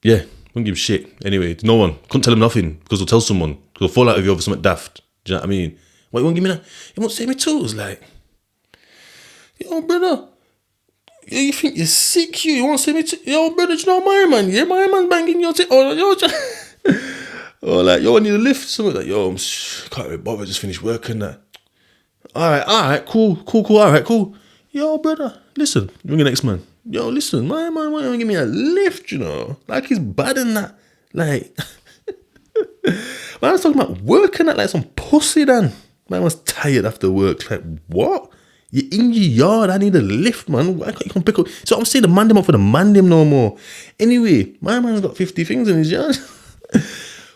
Yeah, wouldn't give a shit. Anyway, no one. Couldn't tell him nothing because they'll tell someone. Because they'll fall out of you over something daft. Do you know what I mean? What, you won't give me that? You won't say me too? It's like, yo, brother. You think you're sick, you? You won't say me too? Yo, brother, do you know my man? Yeah, my man's banging your tip. Oh, yo, or like, yo, I need a lift. Something like, yo, can't be bothered. Just finished work and that. All right, cool. All right, cool. Yo, brother, listen. Ring the next man. Yo, listen, my man, why don't you give me a lift, you know? Like, he's bad in that. Like, when I was talking about working at like some pussy then. Man was tired after work. Like, what? You're in your yard. I need a lift, man. Why can't you come pick up? So I'm saying the man them up for the man them no more. Anyway, my man's got 50 things in his yard.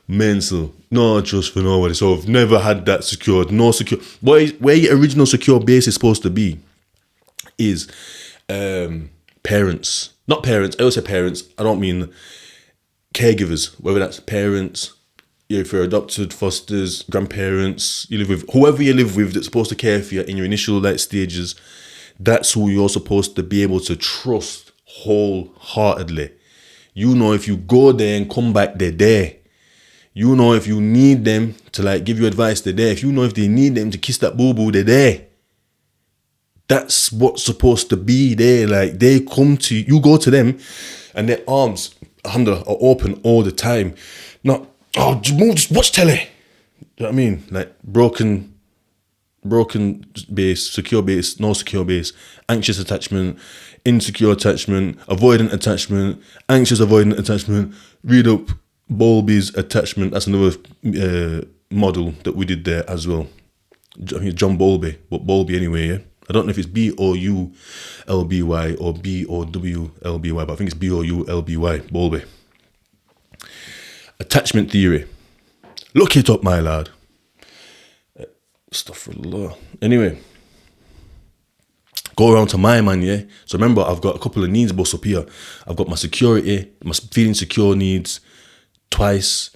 Mental. No trust for nobody. So I've never had that secured. No secure. Where your original secure base is supposed to be is parents. Not parents. I always say parents. I don't mean caregivers. Whether that's parents, if you're adopted, fosters, grandparents, you live with whoever you live with that's supposed to care for you in your initial like stages. That's who you're supposed to be able to trust wholeheartedly. You know, if you go there and come back, they're there. You know, if you need them to like give you advice, they're there. If you know if they need them to kiss that boo-boo, they're there. That's what's supposed to be there. Like, they come to you, you go to them, and their arms, alhamdulillah, are open all the time. Not, oh, just watch telly. You know what I mean? Like, broken base, secure base, no secure base, anxious attachment, insecure attachment, avoidant attachment, anxious avoidant attachment. Read up Bowlby's attachment. That's another model that we did there as well. I think John Bowlby, but Bowlby anyway, yeah? I don't know if it's Boulby or Bowlby, but I think it's Boulby, Bowlby. Attachment theory. Look it up, my lad. Astaghfirullah. Anyway, go around to my man, yeah? So remember, I've got a couple of needs bust up here. I've got my security, my feeling secure needs twice,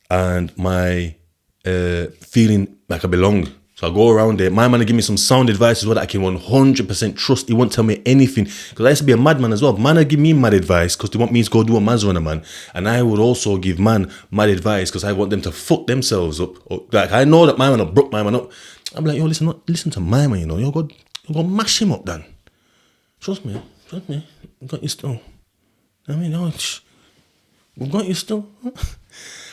and my feeling like I belong. So I go around there. My man will give me some sound advice as well that I can 100% trust. He won't tell me anything. Because I used to be a madman as well. Man will give me mad advice because they want me to go do a mazza on a man. And I would also give man mad advice because I want them to fuck themselves up. Or, like, I know that my man will broke my man up. I'm like, yo, listen to my man, you know. You're going to mash him up, Dan. Trust me. I've got you still. I mean, we've got you still.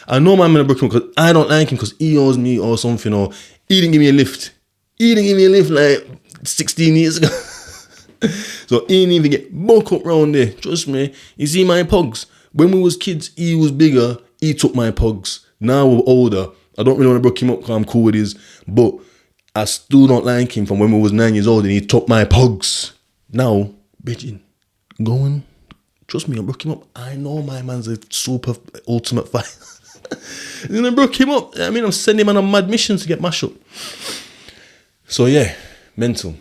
I know my man will broke him because I don't like him because he owes me or something, or he didn't give me a lift. He didn't give me a lift like 16 years ago. So he didn't even get buck up round there. Trust me. You see my pugs? When we was kids, he was bigger. He took my pugs. Now we're older. I don't really want to broke him up because I'm cool with his. But I still don't like him from when we was 9 years old and he took my pugs. Now, bitching, going. Trust me, I broke him up. I know my man's a super ultimate fighter. And I broke him up. I mean, I'm sending him on mad missions to get mashed up. So yeah, mental.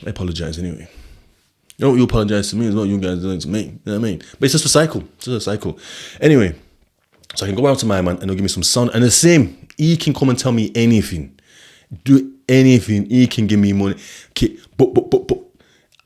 I apologise anyway. Don't you apologise to me, it's not you guys doing it to me. You know what I mean? But it's just a cycle. Anyway, So I can go out to my man and he'll give me some sound. And the same, he can come and tell me anything. Do anything. He can give me money. Okay, but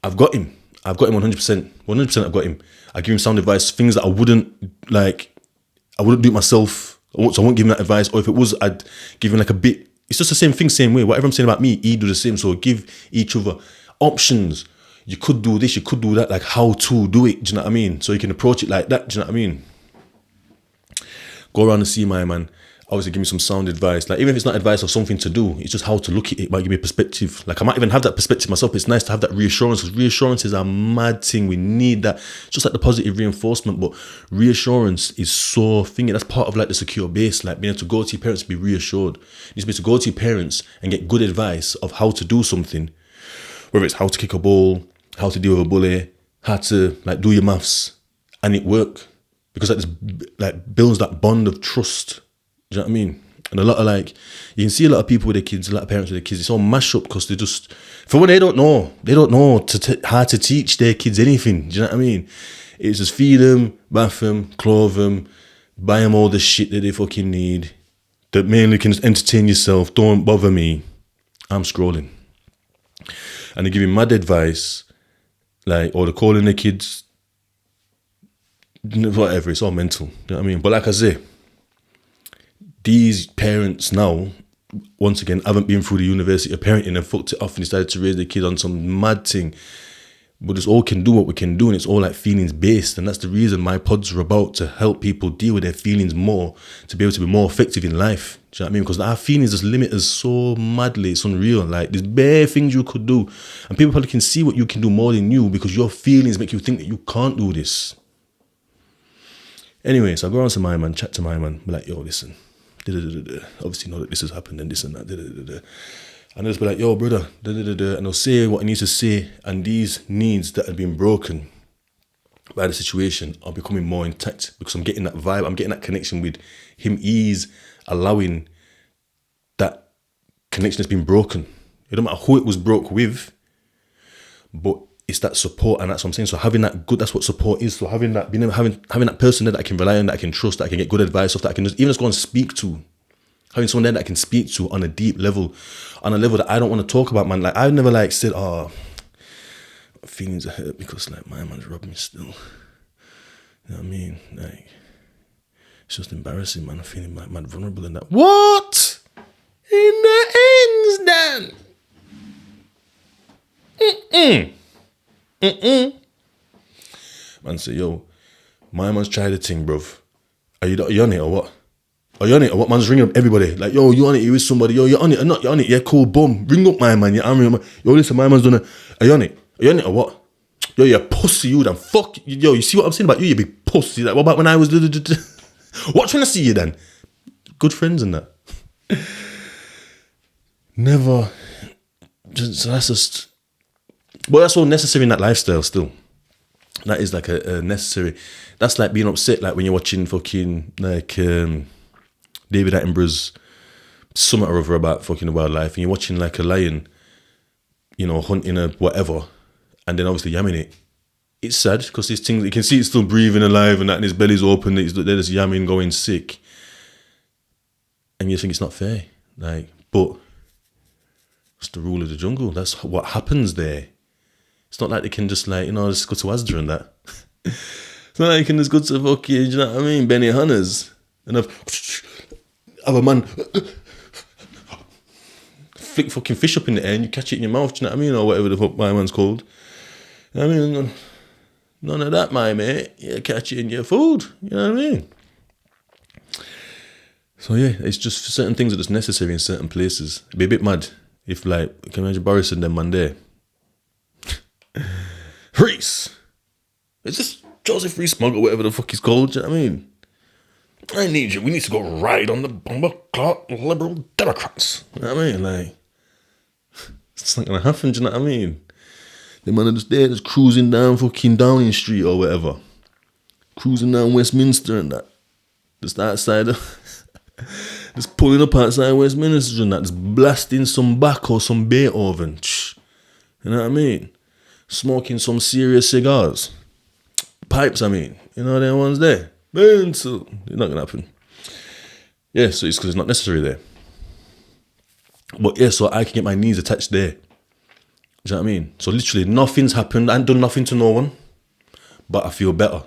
I've got him. I've got him 100%. 100% I've got him. I give him sound advice, things that I wouldn't do it myself. So I won't give him that advice. Or if it was, I'd give him like a bit. It's just the same thing, same way. Whatever I'm saying about me, he do the same. So give each other options. You could do this, you could do that, like how to do it. Do you know what I mean? So you can approach it like that. Do you know what I mean? Go around and see my man. Obviously, give me some sound advice. Like, even if it's not advice or something to do, it's just how to look at it. It might give me a perspective. Like, I might even have that perspective myself. It's nice to have that reassurance, because reassurance is a mad thing. We need that. It's just like the positive reinforcement, but reassurance is so thingy. That's part of like the secure base. Like, being able to go to your parents and be reassured. You need to be able to go to your parents and get good advice of how to do something. Whether it's how to kick a ball, how to deal with a bully, how to like do your maths, and it work. Because like this like builds that bond of trust. Do you know what I mean? And a lot of like, you can see a lot of people with their kids, a lot of parents with their kids, it's all mashed up because they just, for when they don't know how to teach their kids anything. Do you know what I mean? It's just feed them, bath them, clothe them, buy them all the shit that they fucking need. That mainly can just entertain yourself. Don't bother me. I'm scrolling. And they're giving mad advice, like, or they're calling their kids, whatever, it's all mental. You know what I mean? But like I say, these parents now, once again, haven't been through the university of parenting and fucked it off and decided to raise their kid on some mad thing. But us all can do what we can do, and it's all like feelings based. And that's the reason my pods are about, to help people deal with their feelings more, to be able to be more effective in life. Do you know what I mean? Because our feelings just limit us so madly. It's unreal. Like, there's bare things you could do, and people probably can see what you can do more than you, because your feelings make you think that you can't do this. Anyway, so I go around to my man, chat to my man, be like, yo, listen. Obviously know that this has happened and this and that. And I'll just be like, yo, brother, and they'll say what he needs to say, and these needs that have been broken by the situation are becoming more intact, because I'm getting that vibe, I'm getting that connection with him. He's allowing that connection that's been broken. It don't matter who it was broke with, but it's that support, and that's what I'm saying. So having that good, that's what support is. So having that, having that person there that I can rely on, that I can trust, that I can get good advice off, that I can just go and speak to. Having someone there that I can speak to on a deep level, on a level that I don't want to talk about, man. Like, I've never like said, oh, my feelings are hurt because like my man's robbed me still. You know what I mean? Like, it's just embarrassing, man. I'm feeling like mad vulnerable in that. What? In the ends, then? Man say, yo, my man's tried a thing, bruv. Are you on it or what? Are you on it or what? Man's ringing up everybody. Like, yo, you on it? You with somebody? Yo, you on it or not? You on it? Yeah, cool, boom. Ring up my man. Yeah, I'm ringing up. Yo, listen, my man's done it. Are you on it? Are you on it or what? Yo, you're pussy, you then. Fuck. Yo, you see what I'm saying about you? You big pussy. Like, what about when I was... What trying to see you then? Good friends and that. Never. So that's just... But that's all necessary in that lifestyle still. That is like a necessary... That's like being upset, like when you're watching fucking, like, David Attenborough's something or other about fucking the wildlife, and you're watching like a lion, you know, hunting a whatever, and then obviously yamming it. It's sad, because these things, you can see it's still breathing alive and that, and his belly's open, they're just yamming, going sick. And you think it's not fair. Like, but it's the rule of the jungle. That's what happens there. It's not like they can just like, you know, just go to Asda and that. It's not like you can just go to fucking, you know what I mean, Benny Hunters and have a man flick fucking fish up in the air and you catch it in your mouth, do you know what I mean, or whatever the fuck my man's called. I mean, none of that, my mate. You catch it in your food, you know what I mean. So yeah, it's just certain things are just necessary in certain places. It'd be a bit mad if, like, can you imagine Boris and them man there? Reese! Is this Joseph Rees-Mogg or whatever the fuck he's called? Do you know what I mean? I need you. We need to go ride on the bomber clock Liberal Democrats. You know what I mean? Like, it's not going to happen. Do you know what I mean? The man are just there, just cruising down fucking Downing Street or whatever. Cruising down Westminster and that. Just outside of... just pulling up outside Westminster and that. Just blasting some Bach or some Beethoven. You know what I mean? Smoking some serious cigars. Pipes, I mean. You know them ones there. Mental. It's not going to happen. Yeah, so it's because it's not necessary there. But yeah, so I can get my knees attached there. Do you know what I mean? So literally nothing's happened. I ain't done nothing to no one, but I feel better.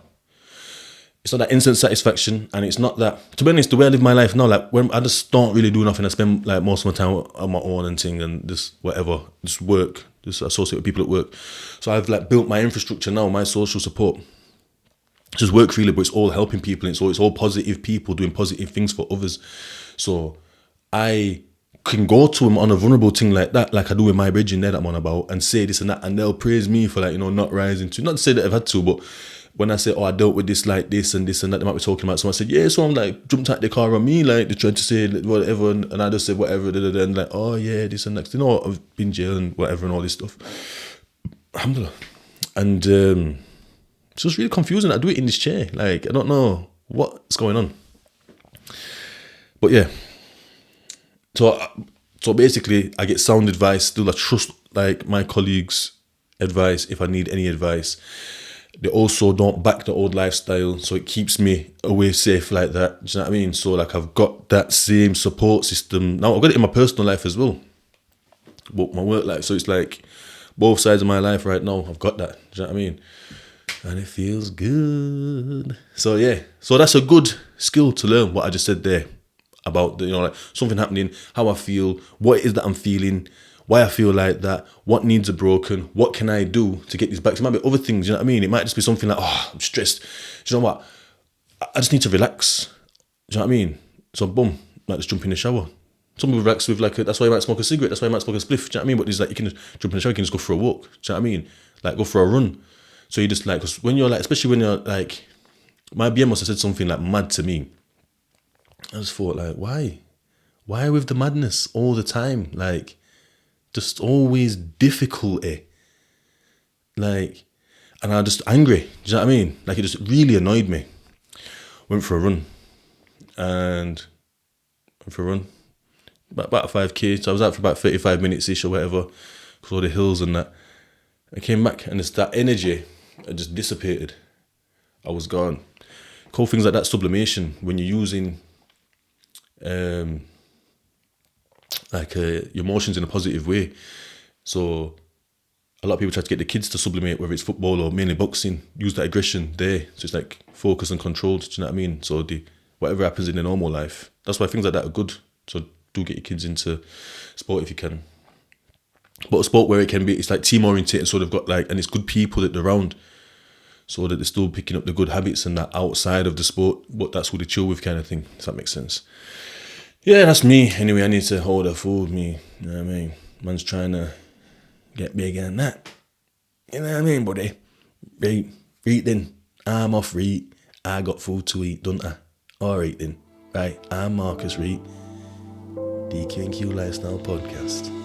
It's not that instant satisfaction, and it's not that, to be honest, the way I live my life now, like when I just don't really do nothing, I spend like most of my time on my own and thing, and just whatever, just work, just associate with people at work. So I've like built my infrastructure now, my social support. Just work really, but it's all helping people, and it's all positive people doing positive things for others. So I can go to them on a vulnerable thing like that, like I do with my bridging there that I'm on about, and say this and that, and they'll praise me for, like, you know, not rising to, not to say that I've had to, but when I say, oh, I dealt with this like this and this and that, they might be talking about. So I said, yeah, so I'm like jumped out the car on me, like they tried to say whatever, and I just said whatever, and like, oh yeah, this and that, you know, I've been in jail and whatever and all this stuff. Alhamdulillah. And it's just really confusing. I do it in this chair, like I don't know what's going on. But yeah, so basically, I get sound advice. Still, I trust like my colleagues' advice if I need any advice. They also don't back the old lifestyle, so it keeps me away safe like that. Do you know what I mean? So like I've got that same support system. Now I've got it in my personal life as well, but my work life. So it's like both sides of my life right now. I've got that. Do you know what I mean? And it feels good. So yeah, so that's a good skill to learn. What I just said there about the, you know, like something happening, how I feel, what it is that I'm feeling, why I feel like that, what needs are broken, what can I do to get these back. So it might be other things, you know what I mean? It might just be something like, oh, I'm stressed. Do you know what? I just need to relax. Do you know what I mean? So boom, might just jump in the shower. Some people relax with like, that's why you might smoke a cigarette, that's why you might smoke a spliff, do you know what I mean? But there's like, you can just jump in the shower, you can just go for a walk, do you know what I mean? Like go for a run. So you just like, cause when you're like, especially when you're like, my BM must have said something like mad to me. I just thought like, why? Why with the madness all the time? Like, just always difficulty. Like, and I just angry. Do you know what I mean? Like, it just really annoyed me. Went for a run. About a 5K. So I was out for about 35 minutes-ish or whatever. Because all the hills and that. I came back and it's that energy had just dissipated. I was gone. Cool things like that, sublimation, when you're using your emotions in a positive way. So a lot of people try to get the kids to sublimate, whether it's football or mainly boxing, use that aggression there. So it's like focus and controlled, do you know what I mean? So whatever happens in their normal life, that's why things like that are good. So do get your kids into sport if you can. But a sport where it can be, it's like team oriented, so they've got like, and it's good people that they're around, so that they're still picking up the good habits and that outside of the sport, but that's who they chill with kind of thing. Does that make sense? Yeah, that's me. Anyway, I need to order food, me. You know what I mean? Man's trying to get bigger than that. You know what I mean, buddy? Right, eat then. I'm off, Reed. I got food to eat, don't I? Alright then. Right, I'm Marcus Reed. DQ&Q Lifestyle Podcast.